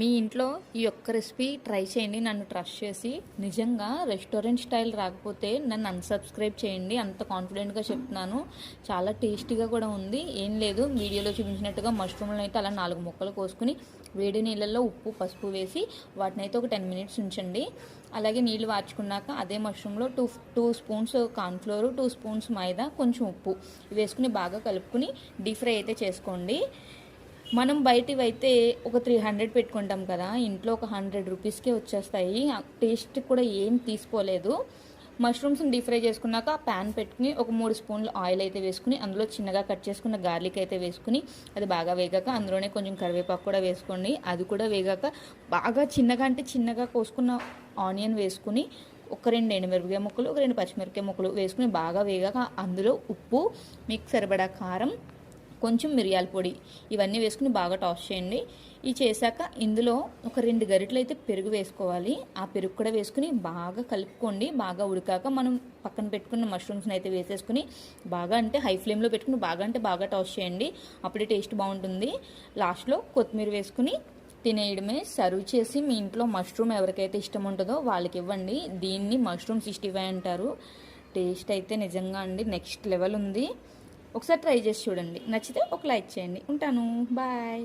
మీ ఇంట్లో ఈ ఒక్క రెసిపీ ట్రై చేయండి, నన్ను ట్రస్ట్ చేసి. నిజంగా రెస్టారెంట్ స్టైల్ రాకపోతే నన్ను అన్సబ్స్క్రైబ్ చేయండి, అంత కాన్ఫిడెంట్గా చెప్తున్నాను. చాలా టేస్టీగా కూడా ఉంది. ఏం లేదు, వీడియోలో చూపించినట్టుగా మష్రూమ్లను అయితే అలా 4 ముక్కలు కోసుకుని వేడి నీళ్ళల్లో ఉప్పు పసుపు వేసి వాటిని అయితే ఒక 10 మినిట్స్ ఉంచండి. అలాగే నీళ్ళు వార్చుకున్నాక అదే మష్రూమ్లో టూ స్పూన్స్ కార్న్ఫ్లోర్, 2 స్పూన్స్ మైదా, కొంచెం ఉప్పు వేసుకుని బాగా కలుపుకుని డీప్ ఫ్రై అయితే చేసుకోండి. మనం బయటివి అయితే ఒక 300 పెట్టుకుంటాం కదా, ఇంట్లో ఒక 100 రూపీస్కే వచ్చేస్తాయి. టేస్ట్ కూడా ఏం తీసుకోలేదు. మష్రూమ్స్ని డీప్ ఫ్రై చేసుకున్నాక ప్యాన్ పెట్టుకుని ఒక 3 స్పూన్లు ఆయిల్ అయితే వేసుకుని అందులో చిన్నగా కట్ చేసుకున్న గార్లిక్ అయితే వేసుకుని అది బాగా వేగాక అందులోనే కొంచెం కరివేపాకు కూడా వేసుకోండి. అది కూడా వేగాక బాగా చిన్నగా అంటే చిన్నగా కోసుకున్న ఆనియన్ వేసుకుని ఒక 2 ఎండుమిరపకాయ ముక్కలు, ఒక 2 పచ్చిమిరపకాయ ముక్కలు వేసుకుని బాగా వేగాక అందులో ఉప్పు, మీకు సరిపడా కారం, కొంచెం మిరియాల పొడి ఇవన్నీ వేసుకుని బాగా టాస్ చేయండి. ఇది చేశాక ఇందులో ఒక 2 గరిటెలు అయితే పెరుగు వేసుకోవాలి. ఆ పెరుగు కూడా వేసుకుని బాగా కలుపుకోండి. బాగా ఉడికాక మనం పక్కన పెట్టుకున్న మష్రూమ్స్ని అయితే వేసేసుకుని బాగా అంటే హై ఫ్లేమ్లో పెట్టుకుని బాగా టాస్ చేయండి. అప్పుడే టేస్ట్ బాగుంటుంది. లాస్ట్లో కొత్తిమీర వేసుకుని తినేయడమే. సర్వ్ చేసి మీ ఇంట్లో మష్రూమ్ ఎవరికైతే ఇష్టం ఉంటుందో వాళ్ళకి ఇవ్వండి. దీన్ని మష్రూమ్ 65 అంటారు. టేస్ట్ అయితే నిజంగా అండి నెక్స్ట్ లెవెల్ ఉంది. ఒకసారి ట్రై చేసి చూడండి. నచ్చితే ఒక లైక్ చేయండి. ఉంటాను. బాయ్.